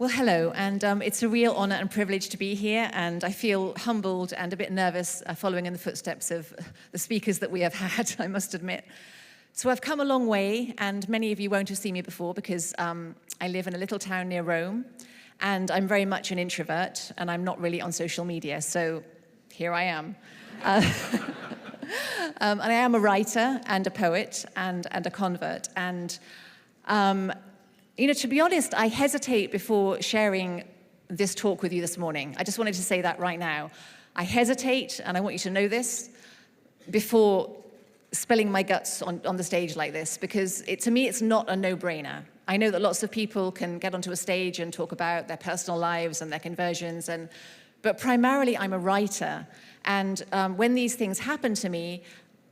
Well, hello, and it's a real honor and privilege to be here, and I feel humbled and a bit nervous following in the footsteps of the speakers that we have had, I must admit. So I've come a long way, and many of you won't have seen me before because I live in a little town near Rome, and I'm very much an introvert, and I'm not really on social media, so here I am. And I am a writer and a poet and a convert, and to be honest, I hesitate before sharing this talk with you this morning. I just wanted to say that right now. I hesitate, and I want you to know this, before spilling my guts on the stage like this, because to me, it's not a no-brainer. I know that lots of people can get onto a stage and talk about their personal lives and their conversions, but primarily I'm a writer. And when these things happen to me,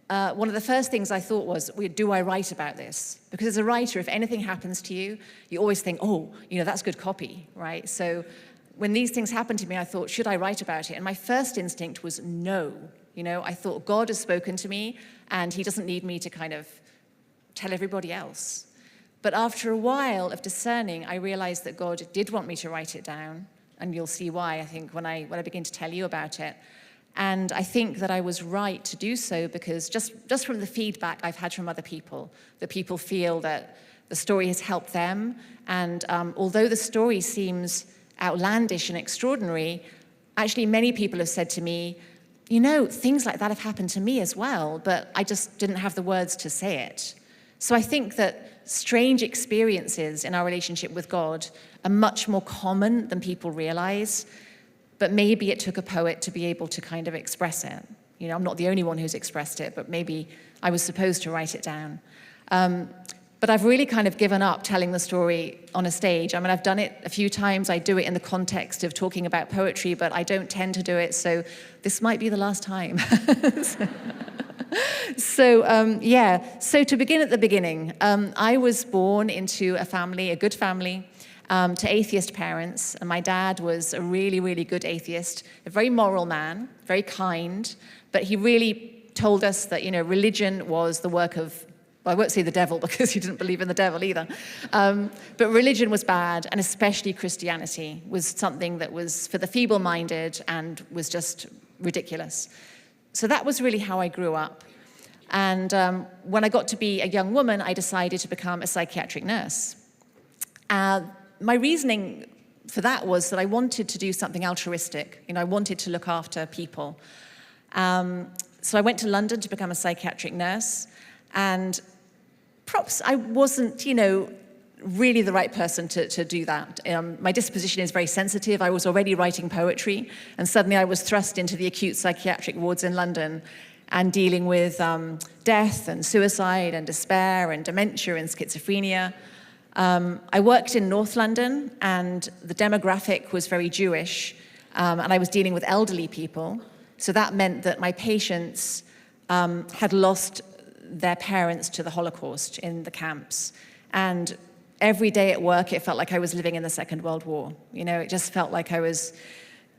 one of the first things I thought was, do I write about this? Because as a writer, if anything happens to you, you always think, that's good copy, right? So when these things happened to me, I thought, should I write about it? And my first instinct was no. I thought, God has spoken to me, and he doesn't need me to kind of tell everybody else. But after a while of discerning, I realized that God did want me to write it down, and you'll see why, I think, when I begin to tell you about it. And I think that I was right to do so because just from the feedback I've had from other people, that people feel that the story has helped them. And although the story seems outlandish and extraordinary, actually many people have said to me, things like that have happened to me as well, but I just didn't have the words to say it. So I think that strange experiences in our relationship with God are much more common than people realize. But maybe it took a poet to be able to kind of express it. I'm not the only one who's expressed it, but maybe I was supposed to write it down. But I've really kind of given up telling the story on a stage. I mean, I've done it a few times. I do it in the context of talking about poetry, but I don't tend to do it, so this might be the last time. So to begin at the beginning, I was born into a good family, to atheist parents, and my dad was a really, really good atheist, a very moral man, very kind, but he really told us that, religion was the work of, well, I won't say the devil because he didn't believe in the devil either, but religion was bad, and especially Christianity was something that was for the feeble-minded and was just ridiculous. So that was really how I grew up. And when I got to be a young woman, I decided to become a psychiatric nurse. My reasoning for that was that I wanted to do something altruistic. I wanted to look after people. So I went to London to become a psychiatric nurse. And perhaps I wasn't, really the right person to do that. My disposition is very sensitive. I was already writing poetry. And suddenly I was thrust into the acute psychiatric wards in London and dealing with death and suicide and despair and dementia and schizophrenia. I worked in North London, and the demographic was very Jewish, and I was dealing with elderly people. So that meant that my patients had lost their parents to the Holocaust in the camps. And every day at work, it felt like I was living in the Second World War. It just felt like I was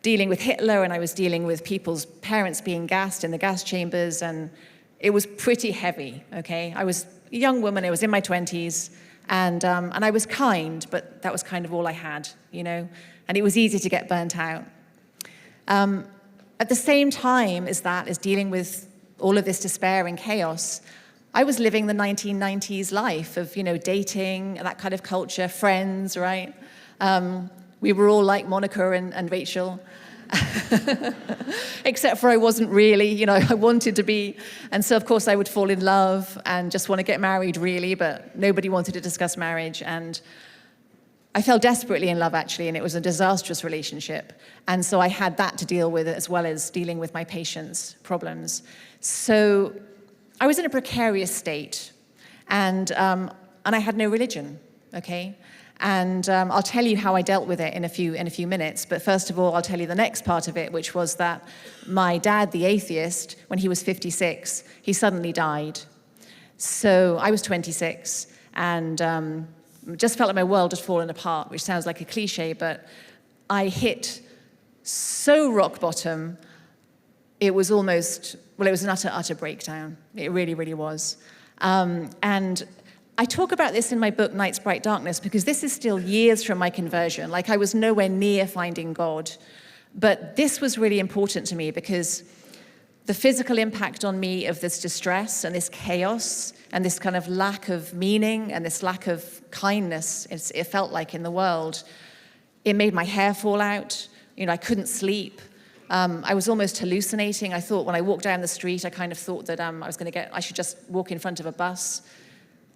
dealing with Hitler, and I was dealing with people's parents being gassed in the gas chambers, and it was pretty heavy, okay? I was a young woman, I was in my 20s, and I was kind, but that was kind of all I had, and it was easy to get burnt out. At the same time as dealing with all of this despair and chaos, I was living the 1990s life of, dating, that kind of culture, friends, right? We were all like Monica and Rachel. Except for I wasn't really, I wanted to be. And so, of course, I would fall in love and just want to get married, really, but nobody wanted to discuss marriage. And I fell desperately in love, actually, and it was a disastrous relationship. And so I had that to deal with, as well as dealing with my patients' problems. So I was in a precarious state, and I had no religion, okay? And I'll tell you how I dealt with it in a few minutes. But first of all, I'll tell you the next part of it, which was that my dad, the atheist, when he was 56, he suddenly died. So I was 26, and just felt like my world had fallen apart, which sounds like a cliche, but I hit so rock bottom. It was almost, it was an utter breakdown. It really, really was. And I talk about this in my book, Night's Bright Darkness, because this is still years from my conversion. Like, I was nowhere near finding God. But this was really important to me because the physical impact on me of this distress and this chaos and this kind of lack of meaning and this lack of kindness, it felt like, in the world, it made my hair fall out. I couldn't sleep. I was almost hallucinating. I thought when I walked down the street, I kind of thought that I should just walk in front of a bus.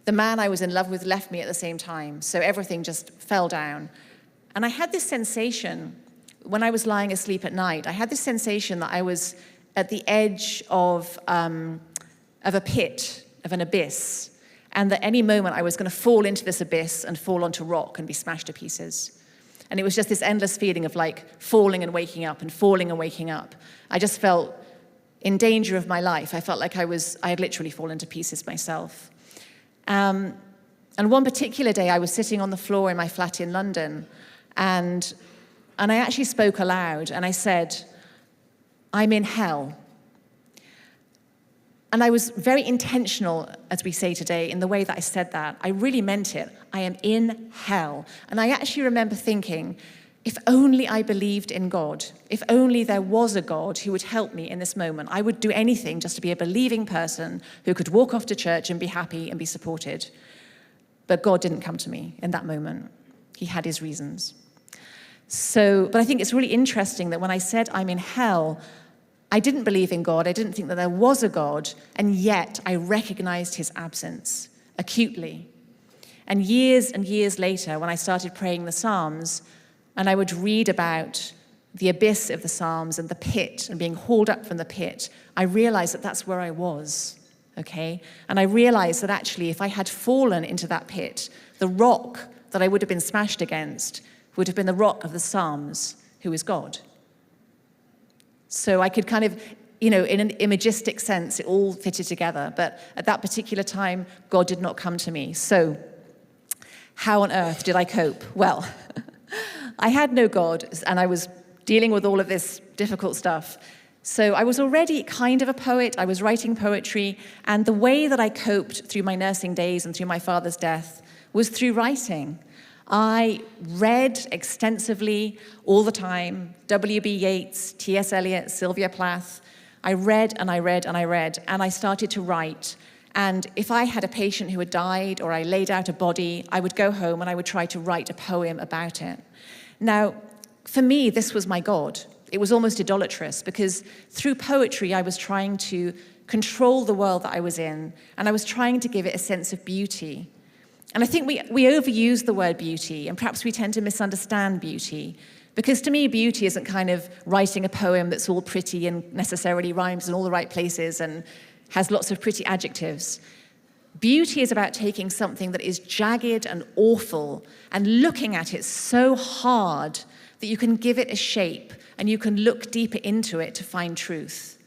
The man I was in love with left me at the same time, so everything just fell down. And I had this sensation, when I was lying asleep at night, I had this sensation that I was at the edge of a pit, of an abyss, and that any moment I was going to fall into this abyss and fall onto rock and be smashed to pieces. And it was just this endless feeling of like falling and waking up and falling and waking up. I just felt in danger of my life. I felt like I had literally fallen to pieces myself. And one particular day I was sitting on the floor in my flat in London, and I actually spoke aloud, and I said, "I'm in hell." And I was very intentional, as we say today, in the way that I said that. I really meant it. I am in hell. And I actually remember thinking, if only I believed in God, if only there was a God who would help me in this moment, I would do anything just to be a believing person who could walk off to church and be happy and be supported. But God didn't come to me in that moment. He had his reasons. But I think it's really interesting that when I said I'm in hell, I didn't believe in God. I didn't think that there was a God, and yet I recognized his absence acutely. And years later, when I started praying the Psalms, and I would read about the abyss of the Psalms and the pit and being hauled up from the pit, I realized that that's where I was, okay? And I realized that actually if I had fallen into that pit, the rock that I would have been smashed against would have been the rock of the Psalms, who is God. So I could kind of, in an imagistic sense, it all fitted together. But at that particular time, God did not come to me. So how on earth did I cope? Well, I had no God, and I was dealing with all of this difficult stuff. So I was already kind of a poet. I was writing poetry, and the way that I coped through my nursing days and through my father's death was through writing. I read extensively all the time, W.B. Yeats, T.S. Eliot, Sylvia Plath. I read and I read and I read, and I started to write. And if I had a patient who had died or I laid out a body, I would go home and I would try to write a poem about it. Now, for me, this was my God. It was almost idolatrous because through poetry, I was trying to control the world that I was in, and I was trying to give it a sense of beauty. And I think we overuse the word beauty, and perhaps we tend to misunderstand beauty. Because to me, beauty isn't kind of writing a poem that's all pretty and necessarily rhymes in all the right places and has lots of pretty adjectives. Beauty is about taking something that is jagged and awful and looking at it so hard that you can give it a shape and you can look deeper into it to find truth.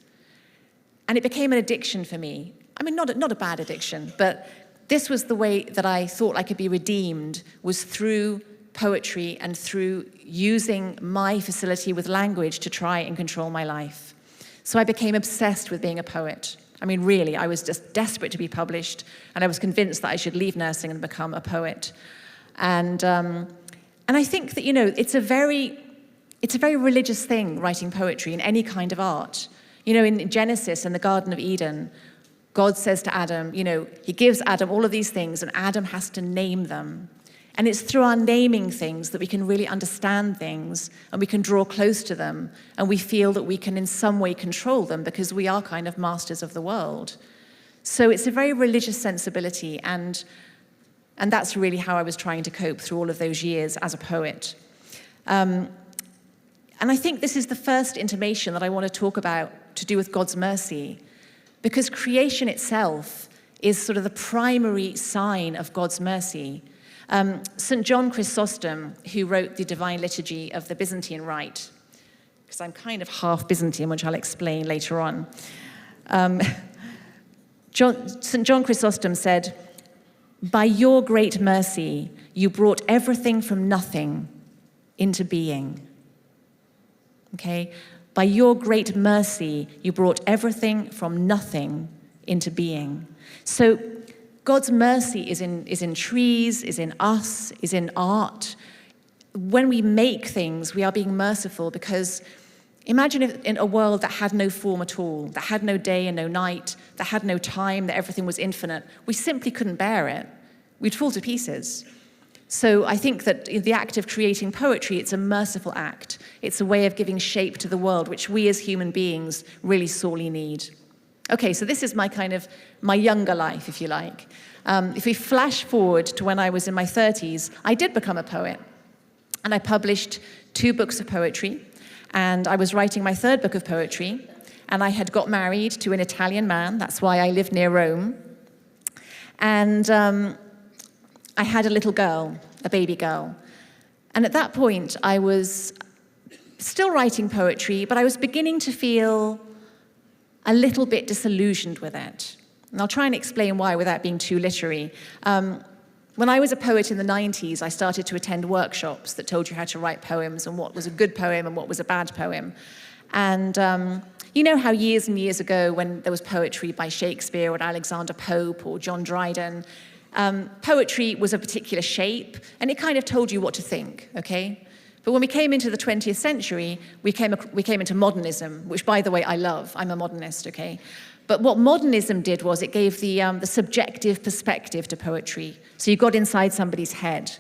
And it became an addiction for me. I mean, not a bad addiction, but this was the way that I thought I could be redeemed, was through poetry and through using my facility with language to try and control my life. So I became obsessed with being a poet. I mean, really, I was just desperate to be published, and I was convinced that I should leave nursing and become a poet. And I think that, it's a very religious thing, writing poetry in any kind of art. In Genesis, in the Garden of Eden, God says to Adam, he gives Adam all of these things, and Adam has to name them. And it's through our naming things that we can really understand things, and we can draw close to them, and we feel that we can in some way control them because we are kind of masters of the world. So it's a very religious sensibility, and that's really how I was trying to cope through all of those years as a poet. And I think this is the first intimation that I want to talk about to do with God's mercy, because creation itself is sort of the primary sign of God's mercy. St. John Chrysostom, who wrote the Divine Liturgy of the Byzantine Rite, because I'm kind of half Byzantine, which I'll explain later on. St. John Chrysostom said, "By your great mercy, you brought everything from nothing into being." Okay? By your great mercy, you brought everything from nothing into being. So God's mercy is in trees, is in us, is in art. When we make things, we are being merciful, because imagine if in a world that had no form at all, that had no day and no night, that had no time, that everything was infinite, we simply couldn't bear it. We'd fall to pieces. So I think that in the act of creating poetry, it's a merciful act. It's a way of giving shape to the world, which we as human beings really sorely need. Okay, so this is my younger life, if you like. If we flash forward to when I was in my 30s, I did become a poet. And I published 2 books of poetry. And I was writing my 3rd book of poetry. And I had got married to an Italian man. That's why I lived near Rome. And I had a little girl, a baby girl. And at that point, I was still writing poetry, but I was beginning to feel a little bit disillusioned with it. And I'll try and explain why without being too literary. When I was a poet in the 90s, I started to attend workshops that told you how to write poems and what was a good poem and what was a bad poem. And you know how years and years ago, when there was poetry by Shakespeare or Alexander Pope or John Dryden, poetry was a particular shape, and it kind of told you what to think, okay? But when we came into the 20th century, we came into modernism, which, by the way, I love. I'm a modernist, okay? But what modernism did was it gave the subjective perspective to poetry. So you got inside somebody's head.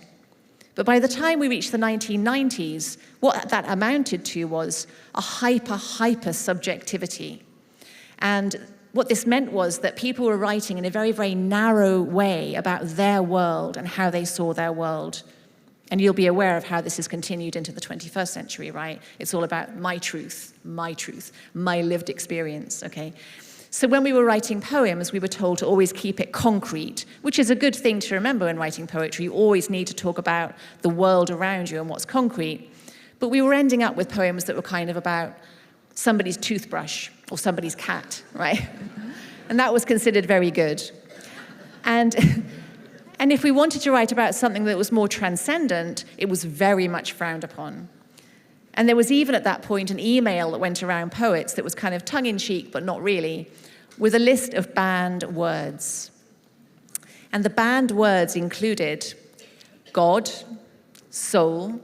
But by the time we reached the 1990s, what that amounted to was a hyper subjectivity. And what this meant was that people were writing in a very, very narrow way about their world and how they saw their world. And you'll be aware of how this has continued into the 21st century, right? It's all about my truth, my lived experience, okay? So when we were writing poems, we were told to always keep it concrete, which is a good thing to remember when writing poetry. You always need to talk about the world around you and what's concrete. But we were ending up with poems that were kind of about somebody's toothbrush or somebody's cat, right? And that was considered very good. And if we wanted to write about something that was more transcendent, it was very much frowned upon. And there was even at that point an email that went around poets that was kind of tongue-in-cheek, but not really, with a list of banned words. And the banned words included God, soul,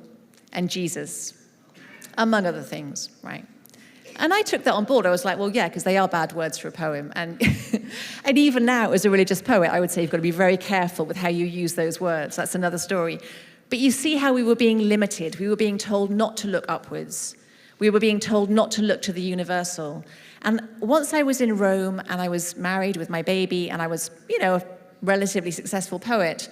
and Jesus, among other things, right? And I took that on board. I was like, well, yeah, because they are bad words for a poem. And and even now, as a religious poet, I would say you've got to be very careful with how you use those words. That's another story. But you see how we were being limited. We were being told not to look upwards. We were being told not to look to the universal. And once I was in Rome and I was married with my baby and I was, a relatively successful poet,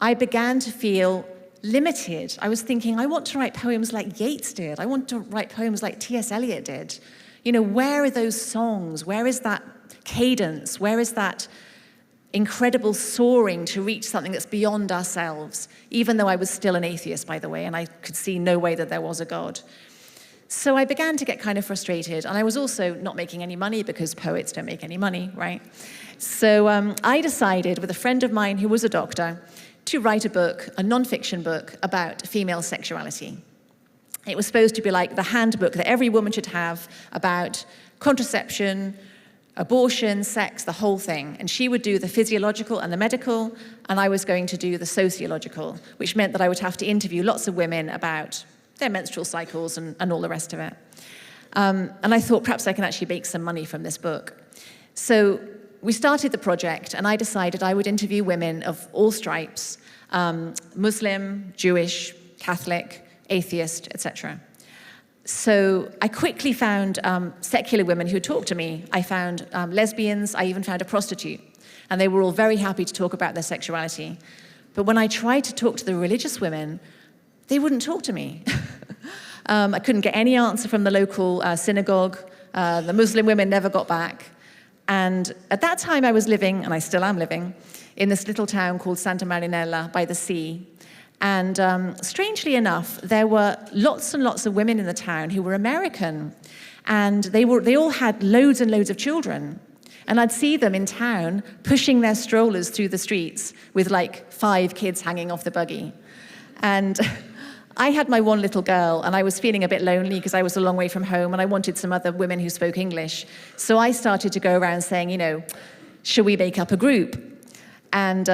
I began to feel limited. I was thinking, I want to write poems like Yeats did. I want to write poems like T.S. Eliot did. Where are those songs? Where is that cadence? Where is that incredible soaring to reach something that's beyond ourselves? Even though I was still an atheist, by the way, and I could see no way that there was a God. So I began to get kind of frustrated, and I was also not making any money because poets don't make any money, right? So I decided, with a friend of mine who was a doctor, to write a book, a non-fiction book, about female sexuality. It was supposed to be like the handbook that every woman should have about contraception, abortion, sex, the whole thing. And she would do the physiological and the medical, and I was going to do the sociological, which meant that I would have to interview lots of women about their menstrual cycles and all the rest of it. And I thought perhaps I can actually make some money from this book. So we started the project, and I decided I would interview women of all stripes, Muslim, Jewish, Catholic, atheist, etc. So I quickly found secular women who talked to me. I found lesbians, I even found a prostitute, and they were all very happy to talk about their sexuality. But when I tried to talk to the religious women, they wouldn't talk to me. I couldn't get any answer from the local synagogue. The Muslim women never got back. And at that time I was living, and I still am living, in this little town called Santa Marinella by the sea. And strangely enough, there were lots and lots of women in the town who were American. And they all had loads and loads of children. And I'd see them in town pushing their strollers through the streets with like 5 kids hanging off the buggy. And I had my one little girl, and I was feeling a bit lonely because I was a long way from home, and I wanted some other women who spoke English. So I started to go around saying, should we make up a group? And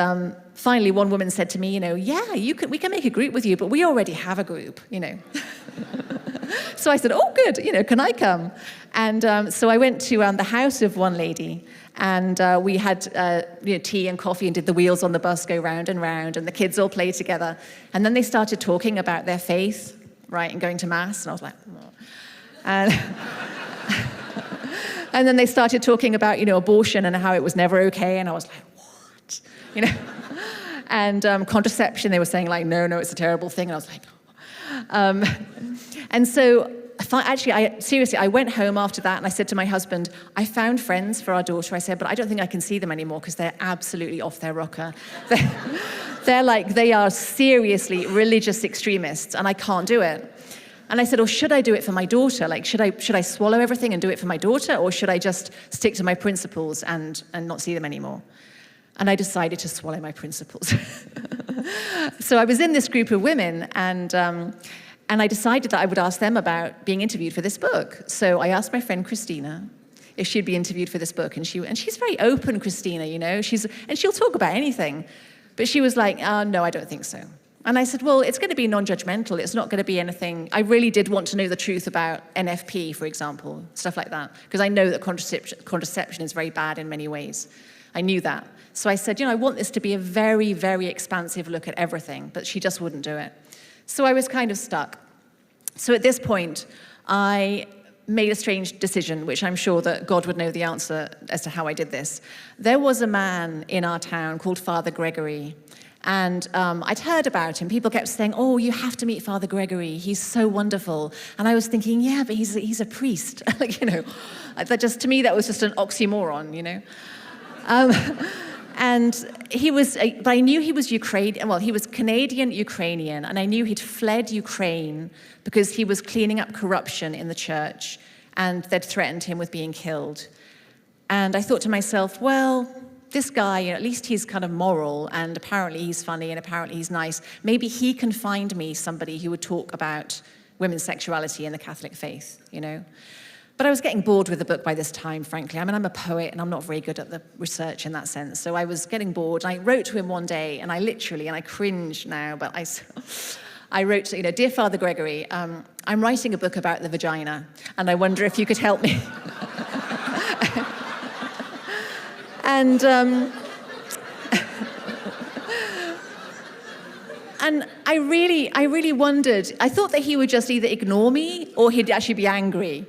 finally, one woman said to me, yeah, we can make a group with you, but we already have a group, So I said, oh, good, can I come? And so I went to the house of one lady, and we had tea and coffee and did the wheels on the bus go round and round, and the kids all played together. And then they started talking about their faith, right, and going to Mass, and I was like, oh. And then they started talking about, abortion and how it was never okay, and I was like, what? And contraception, they were saying like, no, it's a terrible thing, and I was like, oh. And so I went home after that, and I said to my husband, I found friends for our daughter. I said, but I don't think I can see them anymore because they're absolutely off their rocker. They are seriously religious extremists, and I can't do it. And I said, should I do it for my daughter? Like, should I swallow everything and do it for my daughter, or should I just stick to my principles and not see them anymore? And I decided to swallow my principles. So I was in this group of women, and I decided that I would ask them about being interviewed for this book. So I asked my friend Christina if she'd be interviewed for this book, and she's very open, Christina, and she'll talk about anything. But she was like, no, I don't think so. And I said, well, it's going to be non-judgmental. It's not going to be anything. I really did want to know the truth about NFP, for example, stuff like that, because I know that contraception is very bad in many ways. I knew that. So I said, I want this to be a very, very expansive look at everything, but she just wouldn't do it. So I was kind of stuck. So at this point, I made a strange decision, which I'm sure that God would know the answer as to how I did this. There was a man in our town called Father Gregory. And I'd heard about him. People kept saying, oh, you have to meet Father Gregory. He's so wonderful. And I was thinking, yeah, but he's a priest. That just, to me, that was just an oxymoron, And but I knew he was Ukrainian. Well, he was Canadian Ukrainian, and I knew he'd fled Ukraine because he was cleaning up corruption in the church, and they'd threatened him with being killed. And I thought to myself, well, this guy, at least he's kind of moral, and apparently he's funny, and apparently he's nice. Maybe he can find me somebody who would talk about women's sexuality and the Catholic faith, But I was getting bored with the book by this time, frankly. I mean, I'm a poet, and I'm not very good at the research in that sense. So I was getting bored, and I wrote to him one day, and I cringe now, but I wrote, Dear Father Gregory, I'm writing a book about the vagina, and I wonder if you could help me. And I really wondered. I thought that he would just either ignore me or he'd actually be angry,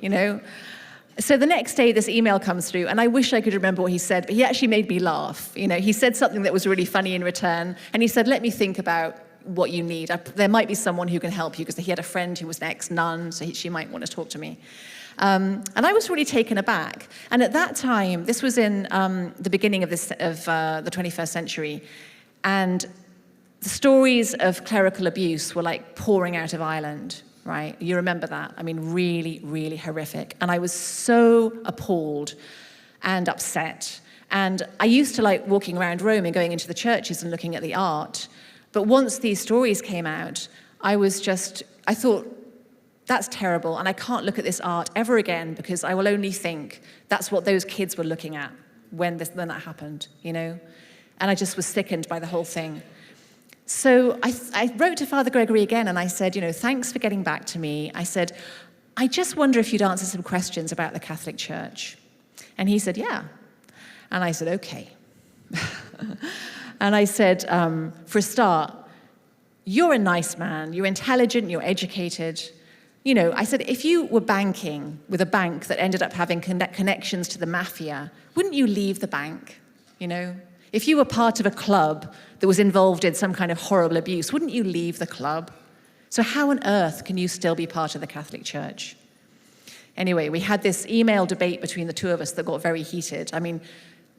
So the next day, this email comes through, and I wish I could remember what he said, but he actually made me laugh. He said something that was really funny in return, and he said, let me think about what you need. There might be someone who can help you, because he had a friend who was an ex-nun, so she might want to talk to me. And I was really taken aback. And at that time, this was in the beginning of the 21st century, and the stories of clerical abuse were like pouring out of Ireland, right? You remember that? I mean, really, really horrific. And I was so appalled and upset. And I used to like walking around Rome and going into the churches and looking at the art. But once these stories came out, I thought, that's terrible, and I can't look at this art ever again, because I will only think that's what those kids were looking at when that happened, And I just was sickened by the whole thing. So I wrote to Father Gregory again, and I said, thanks for getting back to me. I said, I just wonder if you'd answer some questions about the Catholic Church. And he said, yeah. And I said, okay. And I said, for a start, you're a nice man, you're intelligent, you're educated. I said, if you were banking with a bank that ended up having connections to the mafia, wouldn't you leave the bank, If you were part of a club that was involved in some kind of horrible abuse, wouldn't you leave the club? So how on earth can you still be part of the Catholic Church? Anyway, we had this email debate between the two of us that got very heated. I mean,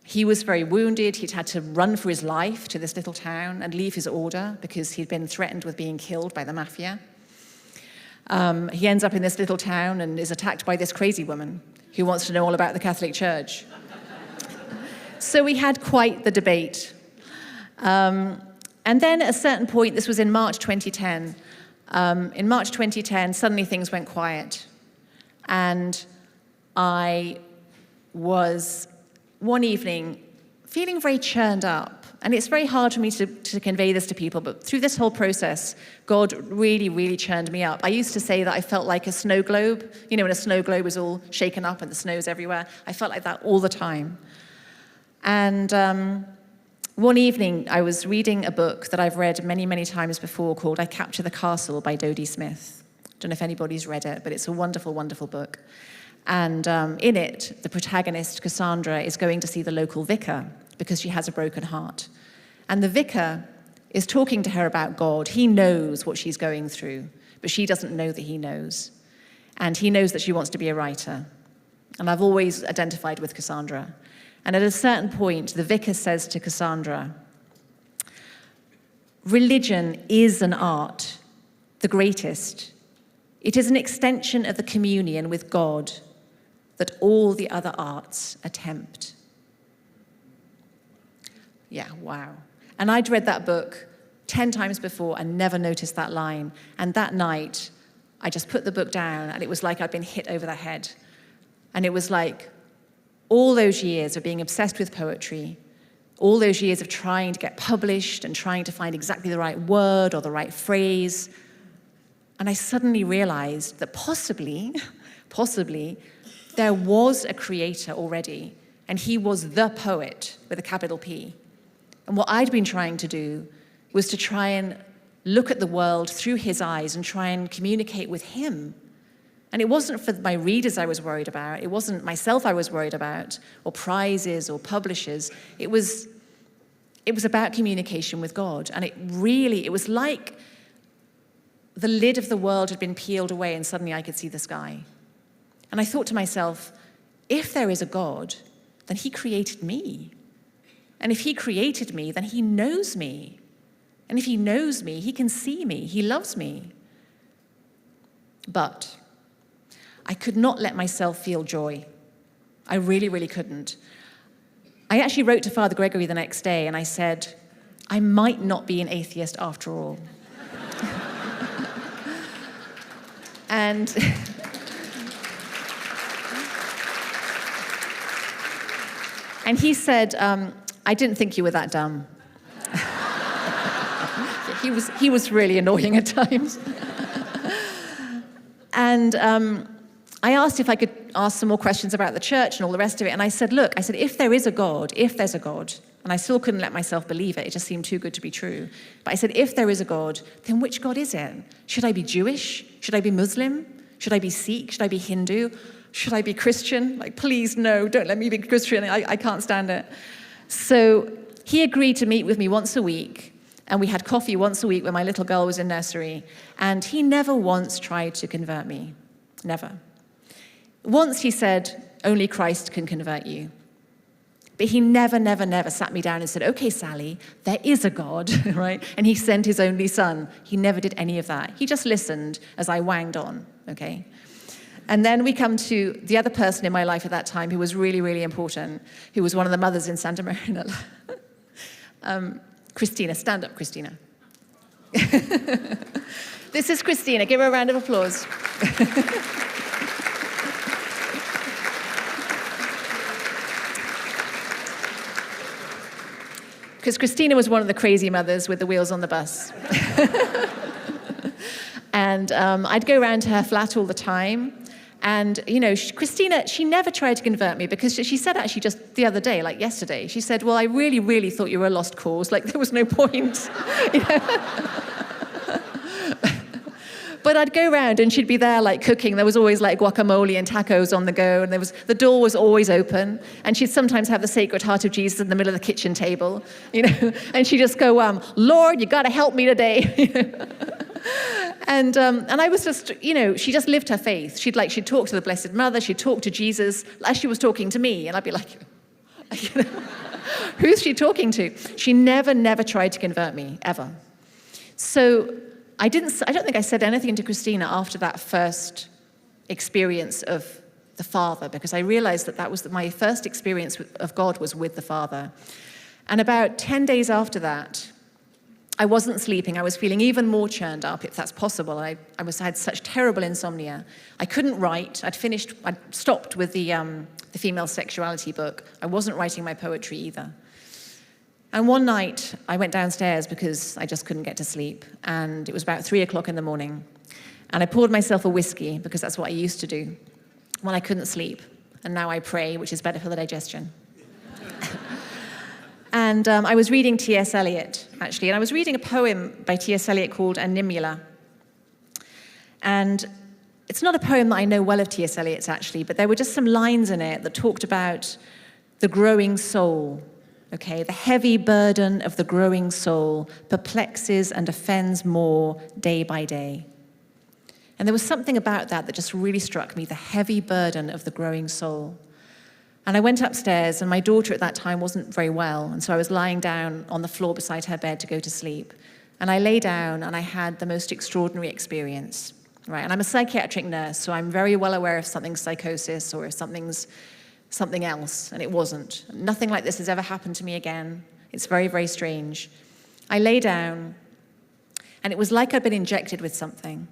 he was very wounded. He'd had to run for his life to this little town and leave his order because he'd been threatened with being killed by the mafia. He ends up in this little town and is attacked by this crazy woman who wants to know all about the Catholic Church. So we had quite the debate. And then at a certain point, this was in March 2010, in March 2010, suddenly things went quiet. And I was, one evening, feeling very churned up And it's very hard for me to convey this to people, but through this whole process, God really, really churned me up. I used to say that I felt like a snow globe. You know, when a snow globe is all shaken up and the snow's everywhere. I felt like that all the time. And one evening, I was reading a book that I've read many, many times before called I Capture the Castle by Dodie Smith. I don't know if anybody's read it, but it's a wonderful, wonderful book. And in it, the protagonist, Cassandra, is going to see the local vicar because she has a broken heart. And the vicar is talking to her about God. He knows what she's going through, but she doesn't know that he knows. And he knows that she wants to be a writer. And I've always identified with Cassandra. And at a certain point, the vicar says to Cassandra, religion is an art, the greatest. It is an extension of the communion with God that all the other arts attempt. Yeah, wow. And I'd read that book 10 times before and never noticed that line. And that night, I just put the book down, and it was like I'd been hit over the head. And it was like all those years of being obsessed with poetry, all those years of trying to get published and trying to find exactly the right word or the right phrase. And I suddenly realized that possibly, there was a creator already, and he was the poet with a capital P. And what I'd been trying to do was to try and look at the world through his eyes and try and communicate with him. And it wasn't for my readers I was worried about. It wasn't myself I was worried about, or prizes or publishers. It was about communication with God. And it was like the lid of the world had been peeled away and suddenly I could see the sky. And I thought to myself, if there is a God, then he created me. And if he created me, then he knows me. And if he knows me, he can see me. He loves me. But I could not let myself feel joy. I really, really couldn't. I actually wrote to Father Gregory the next day and I said, I might not be an atheist after all. And he said, I didn't think you were that dumb. He was really annoying at times. And I asked if I could ask some more questions about the church and all the rest of it. And I said, look, if there's a God, and I still couldn't let myself believe it. It just seemed too good to be true. But I said, if there is a God, then which God is it? Should I be Jewish? Should I be Muslim? Should I be Sikh? Should I be Hindu? Should I be Christian? Like, please, no, don't let me be Christian. I can't stand it. So he agreed to meet with me once a week, and we had coffee once a week when my little girl was in nursery, and he never once tried to convert me. Never. Once he said, only Christ can convert you. But he never, never, never sat me down and said, okay, Sally, there is a God, right? And he sent his only son. He never did any of that. He just listened as I wanged on, okay? And then we come to the other person in my life at that time who was really, really important, who was one of the mothers in Santa Maria. Christina, stand up, Christina. This is Christina. Give her a round of applause. Because Christina was one of the crazy mothers with the wheels on the bus. And I'd go around to her flat all the time. And, you know, Christina, she never tried to convert me because she said actually just the other day, like yesterday, she said, well, I really, really thought you were a lost cause. Like, there was no point. You know? But I'd go around and she'd be there like cooking. There was always like guacamole and tacos on the go. And the door was always open. And she'd sometimes have the Sacred Heart of Jesus in the middle of the kitchen table, you know. And she'd just go, Lord, you got to help me today. You know? And I was just, you know, she just lived her faith. She'd talk to the Blessed Mother. She'd talk to Jesus as she was talking to me. And I'd be like, you know, who's she talking to? She never, never tried to convert me, ever. So I don't think I said anything to Christina after that first experience of the Father, because I realized that was my first experience of God was with the Father. And about 10 days after that, I wasn't sleeping. I was feeling even more churned up, if that's possible. I had such terrible insomnia. I couldn't write. I'd stopped with the female sexuality book. I wasn't writing my poetry either. And one night, I went downstairs because I just couldn't get to sleep, and it was about 3 o'clock in the morning. And I poured myself a whiskey, because that's what I used to do when I couldn't sleep. And now I pray, which is better for the digestion. And I was reading T.S. Eliot, actually, and I was reading a poem by T.S. Eliot called Animula. And it's not a poem that I know well of T.S. Eliot's, actually, but there were just some lines in it that talked about the growing soul. Okay, the heavy burden of the growing soul perplexes and offends more day by day. And there was something about that that just really struck me, the heavy burden of the growing soul. And I went upstairs, and my daughter at that time wasn't very well, and so I was lying down on the floor beside her bed to go to sleep. And I lay down, and I had the most extraordinary experience, right? And I'm a psychiatric nurse, so I'm very well aware if something's psychosis or if something's something else, and it wasn't. Nothing like this has ever happened to me again. It's very, very strange. I lay down, and it was like I'd been injected with something.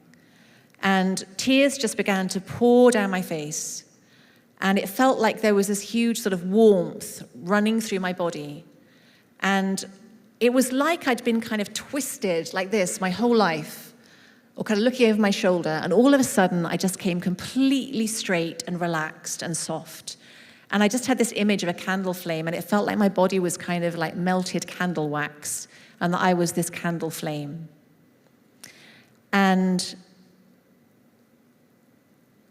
And tears just began to pour down my face, and it felt like there was this huge sort of warmth running through my body. And it was like I'd been kind of twisted like this my whole life, or kind of looking over my shoulder, and all of a sudden I just came completely straight and relaxed and soft. And I just had this image of a candle flame, and it felt like my body was kind of like melted candle wax, and that I was this candle flame. And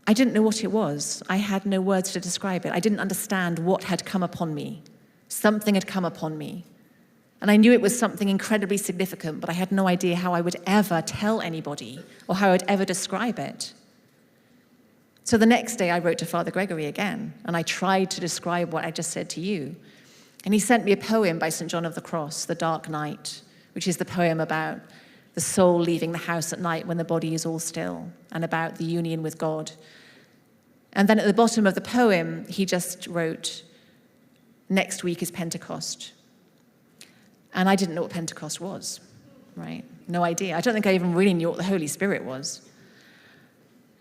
I didn't know what it was. I had no words to describe it. I didn't understand what had come upon me. Something had come upon me. And I knew it was something incredibly significant, but I had no idea how I would ever tell anybody or how I would ever describe it. So the next day I wrote to Father Gregory again, and I tried to describe what I just said to you. And he sent me a poem by St. John of the Cross, The Dark Night, which is the poem about the soul leaving the house at night when the body is all still, and about the union with God. And then at the bottom of the poem, he just wrote, "Next week is Pentecost." And I didn't know what Pentecost was, right? No idea. I don't think I even really knew what the Holy Spirit was.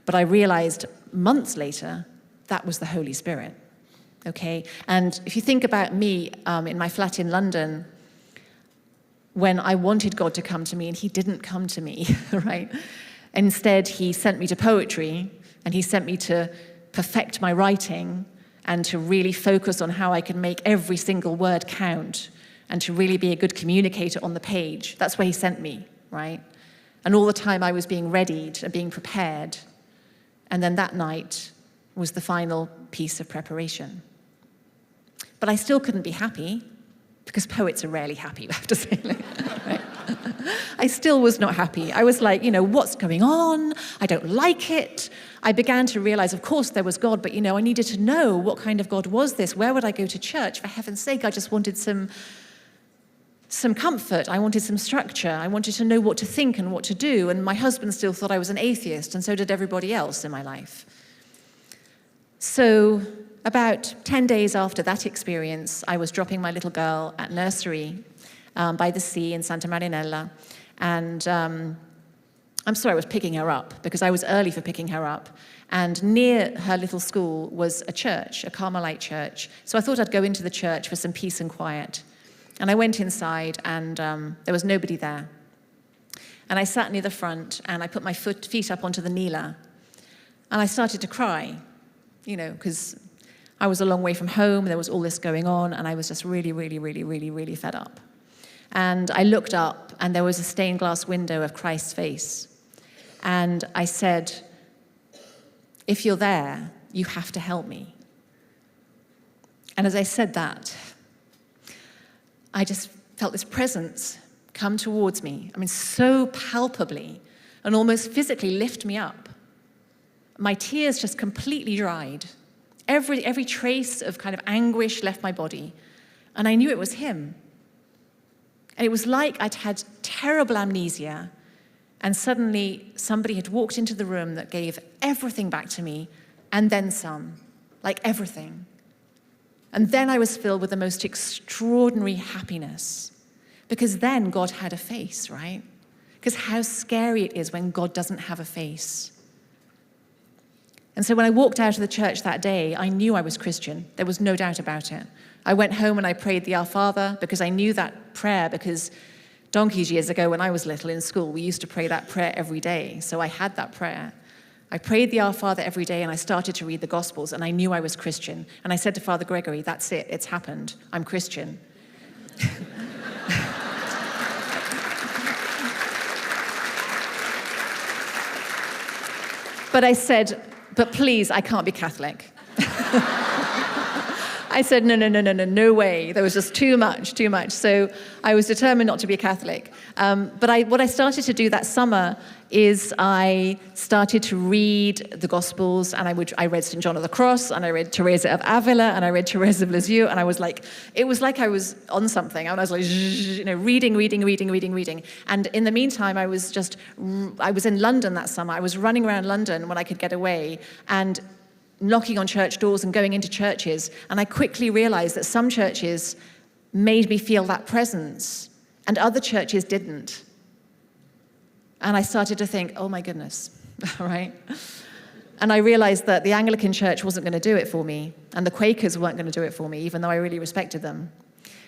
But I realized months later, that was the Holy Spirit, okay? And if you think about me in my flat in London, when I wanted God to come to me, and he didn't come to me, right? Instead, he sent me to poetry, and he sent me to perfect my writing, and to really focus on how I could make every single word count, and to really be a good communicator on the page. That's where he sent me, right? And all the time I was being readied and being prepared. And then that night was the final piece of preparation. But I still couldn't be happy, because poets are rarely happy, I have to say. Right? I still was not happy. I was like, what's going on? I don't like it. I began to realize, of course, there was God, but, I needed to know what kind of God was this? Where would I go to church? For heaven's sake, I just wanted some comfort. I wanted some structure. I wanted to know what to think and what to do. And my husband still thought I was an atheist, and so did everybody else in my life. So about 10 days after that experience, I was dropping my little girl at nursery by the sea in Santa Marinella. And I'm sorry, I was picking her up, because I was early for picking her up. And near her little school was a church, a Carmelite church. So I thought I'd go into the church for some peace and quiet. And I went inside, and there was nobody there. And I sat near the front, and I put my feet up onto the kneeler. And I started to cry, because I was a long way from home, there was all this going on, and I was just really, really, really, really, really fed up. And I looked up, and there was a stained glass window of Christ's face. And I said, "If you're there, you have to help me." And as I said that, I just felt this presence come towards me. So palpably and almost physically lift me up. My tears just completely dried. Every trace of kind of anguish left my body. And I knew it was him. And it was like I'd had terrible amnesia, and suddenly somebody had walked into the room that gave everything back to me, and then some, like everything. And then I was filled with the most extraordinary happiness, because then God had a face, right? Because how scary it is when God doesn't have a face. And so when I walked out of the church that day, I knew I was Christian. There was no doubt about it. I went home and I prayed the Our Father because I knew that prayer because donkeys years ago when I was little in school, we used to pray that prayer every day. So I had that prayer. I prayed the Our Father every day and I started to read the Gospels and I knew I was Christian. And I said to Father Gregory, that's it, it's happened. I'm Christian. But I said, but please, I can't be Catholic. I said, no way. There was just too much. So I was determined not to be a Catholic. But what I started to do that summer is I started to read the Gospels, and I read St. John of the Cross, and I read Teresa of Avila, and I read Teresa of Lisieux, and it was like I was on something. I was like, reading. And in the meantime, I was in London that summer. I was running around London when I could get away, and knocking on church doors and going into churches, and I quickly realized that some churches made me feel that presence, and other churches didn't. And I started to think, oh my goodness, right? And I realized that the Anglican Church wasn't going to do it for me, and the Quakers weren't going to do it for me, even though I really respected them.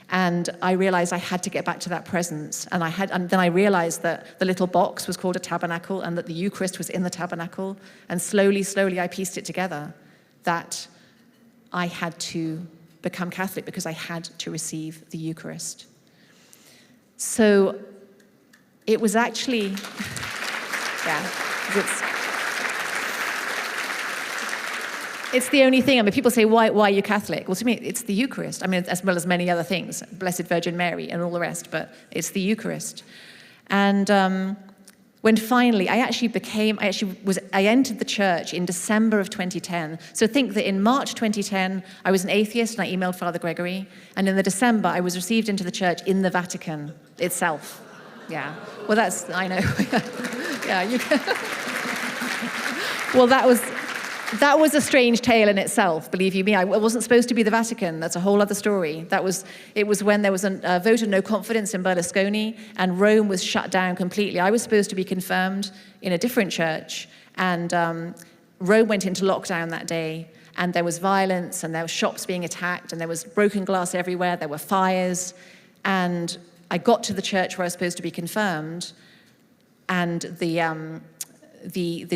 And I realized I had to get back to that presence. And then I realized that the little box was called a tabernacle and that the Eucharist was in the tabernacle. And slowly, I pieced it together that I had to become Catholic because I had to receive the Eucharist. So it was actually, it's the only thing. I mean, people say, why are you Catholic? Well, to me, it's the Eucharist. I mean, as well as many other things, Blessed Virgin Mary and all the rest, but it's the Eucharist. And when finally, I entered the church in December of 2010. So think that in March 2010, I was an atheist and I emailed Father Gregory. And in the December, I was received into the church in the Vatican itself. Yeah. Well, I know. Yeah, you can. Well, that was a strange tale in itself, believe you me. It wasn't supposed to be the Vatican. That's a whole other story. It was when there was a vote of no confidence in Berlusconi, and Rome was shut down completely. I was supposed to be confirmed in a different church, and Rome went into lockdown that day, and there was violence, and there were shops being attacked, and there was broken glass everywhere, there were fires, and I got to the church where I was supposed to be confirmed, and the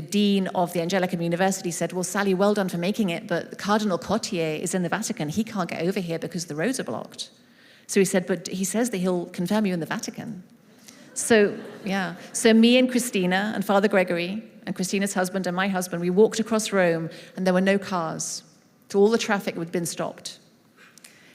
dean of the Angelicum University said, well, Sally, well done for making it, but Cardinal Cottier is in the Vatican. He can't get over here because the roads are blocked. So he said, but he says that he'll confirm you in the Vatican. So, yeah. So me and Christina and Father Gregory and Christina's husband and my husband, we walked across Rome, and there were no cars. So all the traffic had been stopped.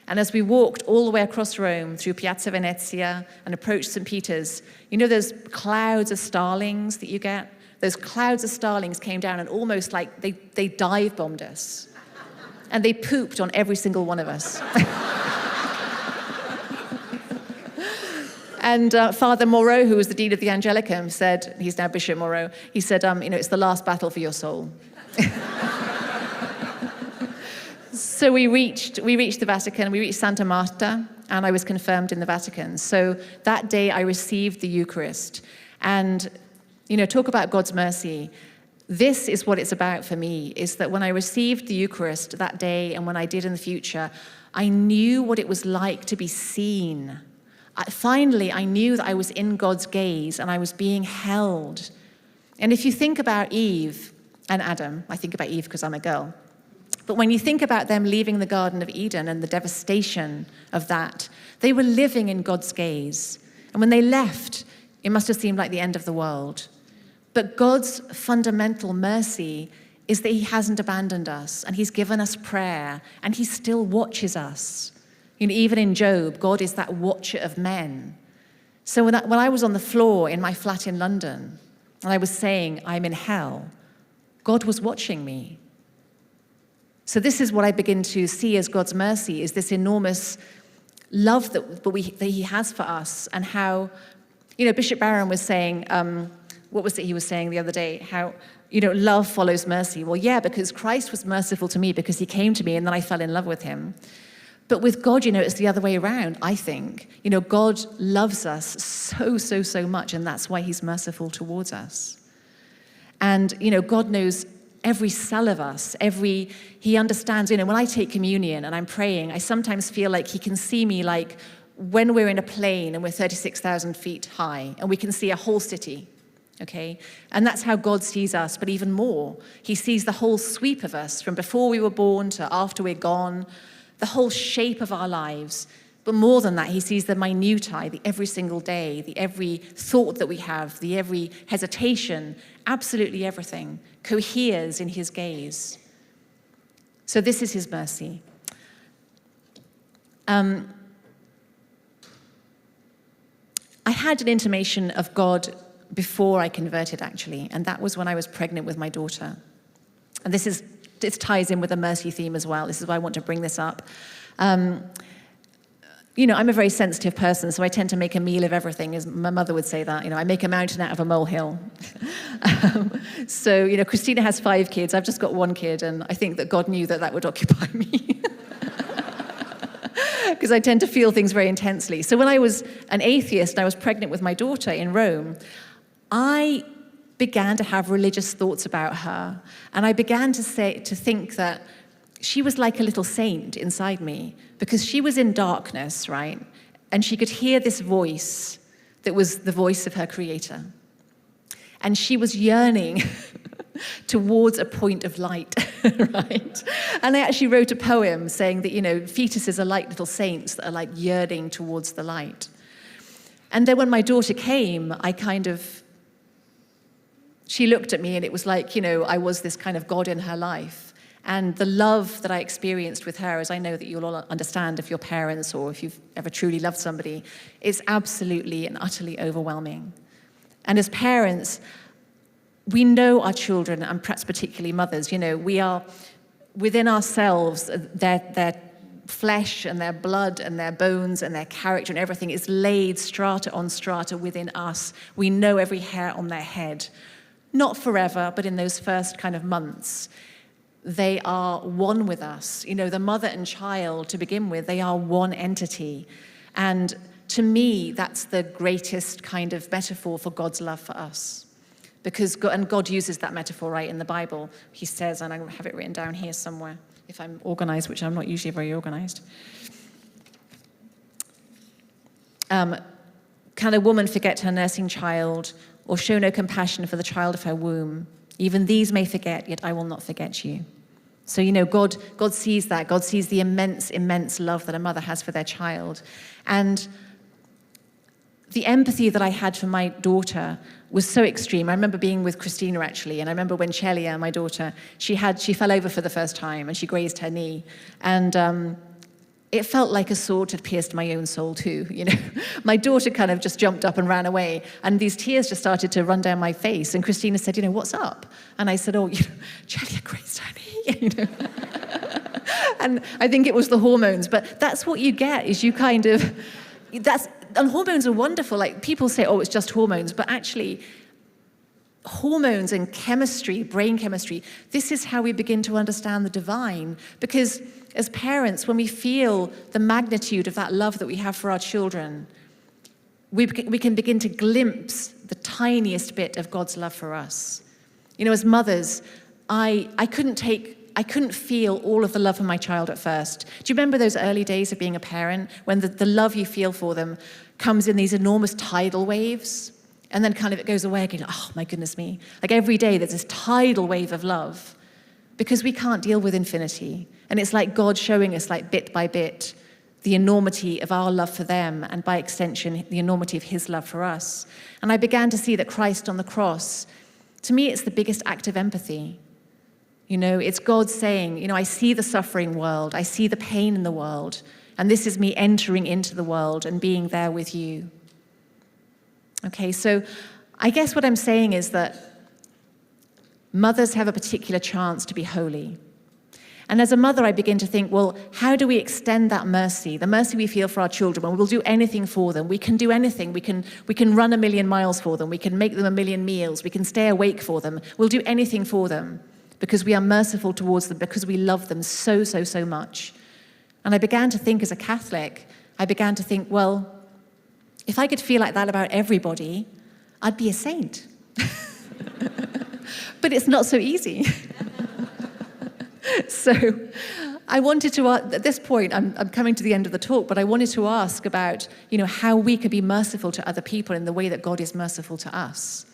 And as we walked all the way across Rome through Piazza Venezia and approached St. Peter's, you know those clouds of starlings that you get? Those clouds of starlings came down and almost like they dive bombed us. And they pooped on every single one of us. And Father Moreau, who was the dean of the Angelicum, said, he's now Bishop Moreau, he said, it's the last battle for your soul. So we reached the Vatican, we reached Santa Marta, and I was confirmed in the Vatican. So that day I received the Eucharist. And talk about God's mercy. This is what it's about for me, is that when I received the Eucharist that day and when I did in the future, I knew what it was like to be seen. Finally, I knew that I was in God's gaze and I was being held. And if you think about Eve and Adam, I think about Eve because I'm a girl, but when you think about them leaving the Garden of Eden and the devastation of that, they were living in God's gaze. And when they left, it must have seemed like the end of the world. But God's fundamental mercy is that he hasn't abandoned us, and he's given us prayer, and he still watches us. Even in Job, God is that watcher of men. So when I was on the floor in my flat in London, and I was saying, I'm in hell, God was watching me. So this is what I begin to see as God's mercy, is this enormous love that he has for us, and how, Bishop Barron was saying, what was it he was saying the other day? How, love follows mercy. Well, yeah, because Christ was merciful to me because he came to me and then I fell in love with him. But with God, it's the other way around, I think. God loves us so much, and that's why he's merciful towards us. And, God knows every cell of us, he understands, when I take communion and I'm praying, I sometimes feel like he can see me like when we're in a plane and we're 36,000 feet high and we can see a whole city, okay? And that's how God sees us, but even more. He sees the whole sweep of us from before we were born to after we're gone, the whole shape of our lives. But more than that, he sees the minutiae, the every single day, the every thought that we have, the every hesitation, absolutely everything coheres in his gaze. So this is his mercy. I had an intimation of God before I converted, actually, and that was when I was pregnant with my daughter. And this ties in with the mercy theme as well. This is why I want to bring this up. I'm a very sensitive person, so I tend to make a meal of everything, as my mother would say that. I make a mountain out of a molehill. So, Christina has 5 kids. I've just got 1 kid, and I think that God knew that would occupy me. Because I tend to feel things very intensely. So when I was an atheist, I was pregnant with my daughter in Rome, I began to have religious thoughts about her. And I began to think that she was like a little saint inside me, because she was in darkness, right? And she could hear this voice that was the voice of her creator. And she was yearning towards a point of light, right? And I actually wrote a poem saying that, fetuses are like little saints that are like yearning towards the light. And then when my daughter came, she looked at me and it was like, I was this kind of God in her life. And the love that I experienced with her, as I know that you'll all understand if you're parents or if you've ever truly loved somebody, is absolutely and utterly overwhelming. And as parents, we know our children, and perhaps particularly mothers, we are within ourselves, their flesh and their blood and their bones and their character and everything is laid strata on strata within us. We know every hair on their head. Not forever, but in those first kind of months. They are one with us. The mother and child, to begin with, they are one entity. And to me, that's the greatest kind of metaphor for God's love for us. Because God uses that metaphor, right, in the Bible. He says, and I have it written down here somewhere, if I'm organized, which I'm not usually very organized. Can a woman forget her nursing child or show no compassion for the child of her womb? Even these may forget, yet I will not forget you. So, God sees that. God sees the immense, immense love that a mother has for their child. And the empathy that I had for my daughter was so extreme. I remember being with Christina, actually, and I remember when Celia, my daughter, she fell over for the first time, and she grazed her knee. And it felt like a sword had pierced my own soul too, My daughter kind of just jumped up and ran away, and these tears just started to run down my face. And Christina said, what's up? And I said, Celia grazed her knee, And I think it was the hormones, but that's what you get, is you kind of, and hormones are wonderful. Like, people say, it's just hormones, but actually, hormones and chemistry, brain chemistry, this is how we begin to understand the divine. Because as parents, when we feel the magnitude of that love that we have for our children, we can begin to glimpse the tiniest bit of God's love for us. As mothers, I couldn't feel all of the love for my child at first. Do you remember those early days of being a parent, when the love you feel for them comes in these enormous tidal waves, and then kind of it goes away again, oh my goodness me. Like every day there's this tidal wave of love, because we can't deal with infinity. And it's like God showing us, like bit by bit, the enormity of our love for them, and by extension, the enormity of his love for us. And I began to see that Christ on the cross, to me, it's the biggest act of empathy. It's God saying, I see the suffering world, I see the pain in the world, and this is me entering into the world and being there with you. Okay, so I guess what I'm saying is that mothers have a particular chance to be holy. And as a mother, I begin to think, well, how do we extend that mercy, the mercy we feel for our children? Well, we'll do anything for them. We can do anything. We can run 1,000,000 miles for them. We can make them 1,000,000 meals. We can stay awake for them. We'll do anything for them, because we are merciful towards them, because we love them so, so, so much. And I began to think, as a Catholic, well, if I could feel like that about everybody, I'd be a saint. But it's not so easy. So I wanted to, at this point, I'm coming to the end of the talk, but I wanted to ask about, how we could be merciful to other people in the way that God is merciful to us.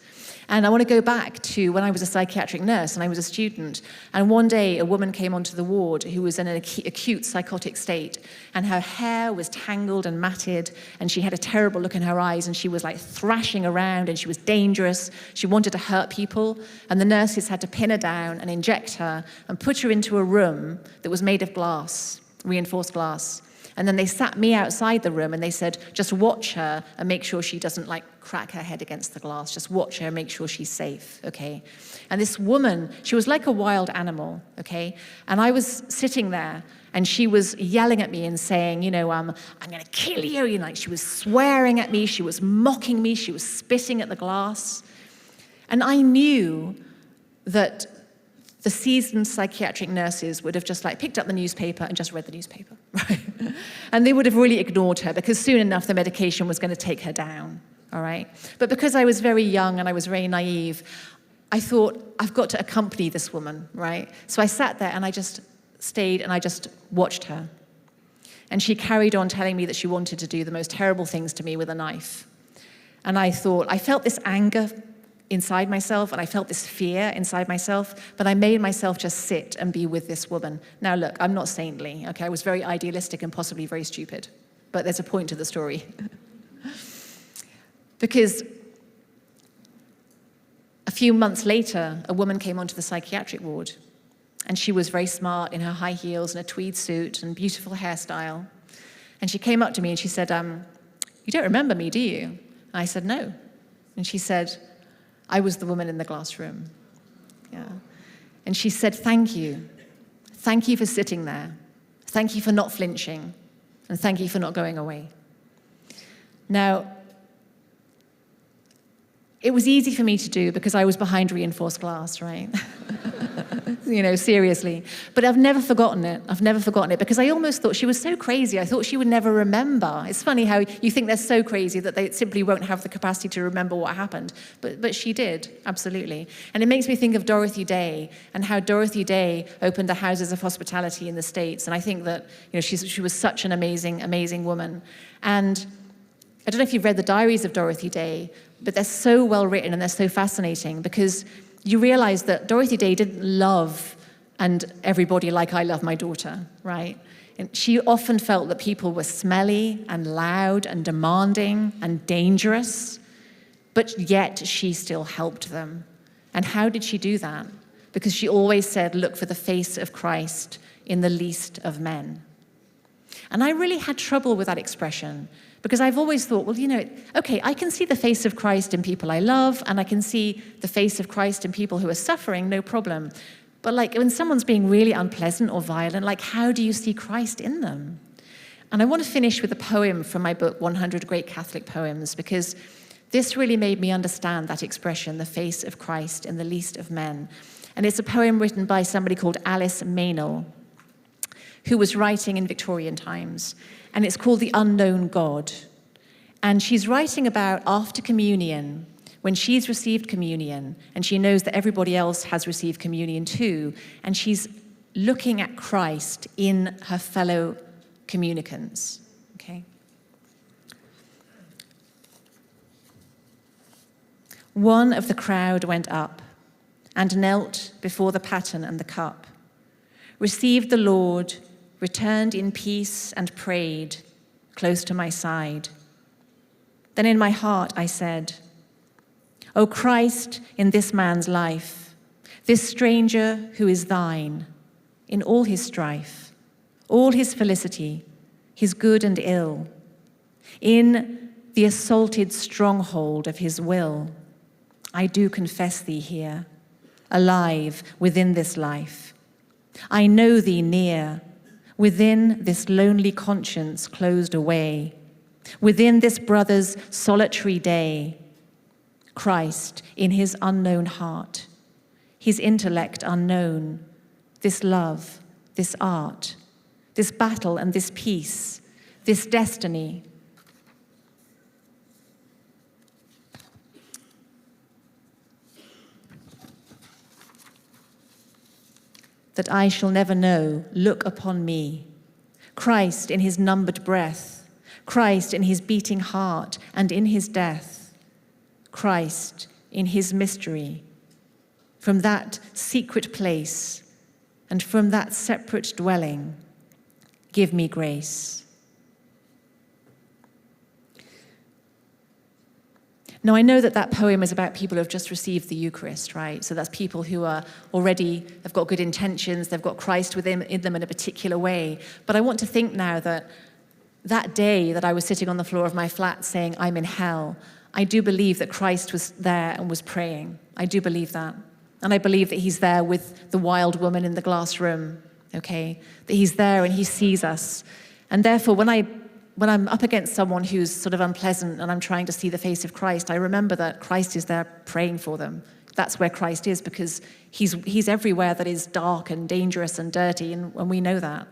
And I want to go back to when I was a psychiatric nurse and I was a student. And one day a woman came onto the ward who was in an acute psychotic state. And her hair was tangled and matted. And she had a terrible look in her eyes. And she was like thrashing around and she was dangerous. She wanted to hurt people. And the nurses had to pin her down and inject her and put her into a room that was made of glass, reinforced glass. And then they sat me outside the room and they said, just watch her and make sure she doesn't crack her head against the glass. Just watch her and make sure she's safe, okay? And this woman, she was like a wild animal, okay? And I was sitting there and she was yelling at me and saying, I'm going to kill you. She was swearing at me. She was mocking me. She was spitting at the glass. And I knew that the seasoned psychiatric nurses would have just picked up the newspaper and just read the newspaper, right? And they would have really ignored her because soon enough the medication was going to take her down, all right? But because I was very young and I was very naive, I thought, I've got to accompany this woman, right? So I sat there and I just stayed and I just watched her. And she carried on telling me that she wanted to do the most terrible things to me with a knife. And I felt this anger inside myself, and I felt this fear inside myself, but I made myself just sit and be with this woman. Now look, I'm not saintly, okay? I was very idealistic and possibly very stupid, but there's a point to the story. Because a few months later, a woman came onto the psychiatric ward, and she was very smart in her high heels and a tweed suit and beautiful hairstyle. And she came up to me and she said, you don't remember me, do you? And I said, no. And she said, I was the woman in the glass room. Yeah. And she said, thank you. Thank you for sitting there. Thank you for not flinching. And thank you for not going away. Now, it was easy for me to do because I was behind reinforced glass, right? Seriously. But I've never forgotten it. I've never forgotten it because I almost thought she was so crazy. I thought she would never remember. It's funny how you think they're so crazy that they simply won't have the capacity to remember what happened. But she did, absolutely. And it makes me think of Dorothy Day and how Dorothy Day opened the houses of hospitality in the States. And I think that she was such an amazing, amazing woman. And I don't know if you've read the diaries of Dorothy Day, but they're so well written and they're so fascinating because you realize that Dorothy Day didn't love everybody like I love my daughter, right? And she often felt that people were smelly and loud and demanding and dangerous, but yet she still helped them. And how did she do that? Because she always said, look for the face of Christ in the least of men. And I really had trouble with that expression because I've always thought, well, okay, I can see the face of Christ in people I love, and I can see the face of Christ in people who are suffering, no problem. But when someone's being really unpleasant or violent, how do you see Christ in them? And I want to finish with a poem from my book, 100 Great Catholic Poems, because this really made me understand that expression, the face of Christ in the least of men. And it's a poem written by somebody called Alice Meynell, who was writing in Victorian times. And it's called The Unknown God. And she's writing about after communion, when she's received communion, and she knows that everybody else has received communion too, and she's looking at Christ in her fellow communicants, okay? One of the crowd went up and knelt before the paten and the cup, received the Lord, returned in peace and prayed close to my side. Then in my heart I said, O Christ, in this man's life, this stranger who is thine, in all his strife, all his felicity, his good and ill, in the assaulted stronghold of his will, I do confess thee here, alive within this life. I know thee near, within this lonely conscience closed away, within this brother's solitary day, Christ in his unknown heart, his intellect unknown, this love, this art, this battle and this peace, this destiny. that I shall never know, look upon me. Christ in his numbered breath, Christ in his beating heart and in his death, Christ in his mystery. From that secret place and from that separate dwelling, give me grace. Now, I know that that poem is about people who have just received the Eucharist, right? So that's people who are already, they've got good intentions, they've got Christ within in them in a particular way. But I want to think now that that day that I was sitting on the floor of my flat saying, I'm in hell, I do believe that Christ was there and was praying. I do believe that. And I believe that he's there with the wild woman in the glass room, okay? That he's there and he sees us. And therefore, when I'm up against someone who's sort of unpleasant and I'm trying to see the face of Christ, I remember that Christ is there praying for them. That's where Christ is, because he's everywhere that is dark and dangerous and dirty, and we know that.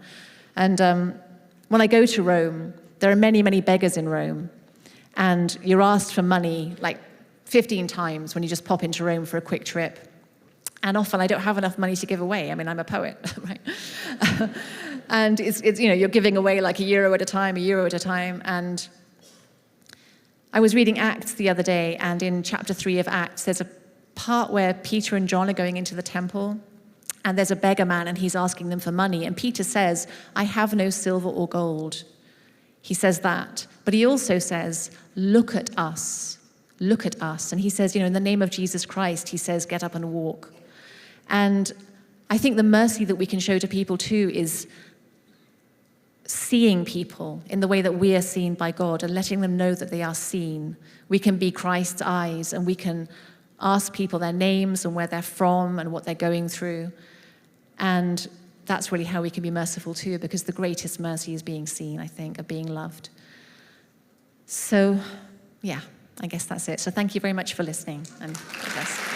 And when I go to Rome, there are many, many beggars in Rome, and you're asked for money like 15 times when you just pop into Rome for a quick trip. And often I don't have enough money to give away. I mean, I'm a poet, right? And it's you're giving away like €1 at a time, And I was reading Acts the other day, and in chapter 3 of Acts, there's a part where Peter and John are going into the temple, and there's a beggar man, and he's asking them for money. And Peter says, I have no silver or gold. He says that. But he also says, look at us. Look at us. And he says, in the name of Jesus Christ, he says, get up and walk. And I think the mercy that we can show to people too is seeing people in the way that we are seen by God and letting them know that they are seen. We can be Christ's eyes, and we can ask people their names and where they're from and what they're going through. And that's really how we can be merciful too, because the greatest mercy is being seen, I think, of being loved. So, yeah, I guess that's it. So thank you very much for listening, and God bless.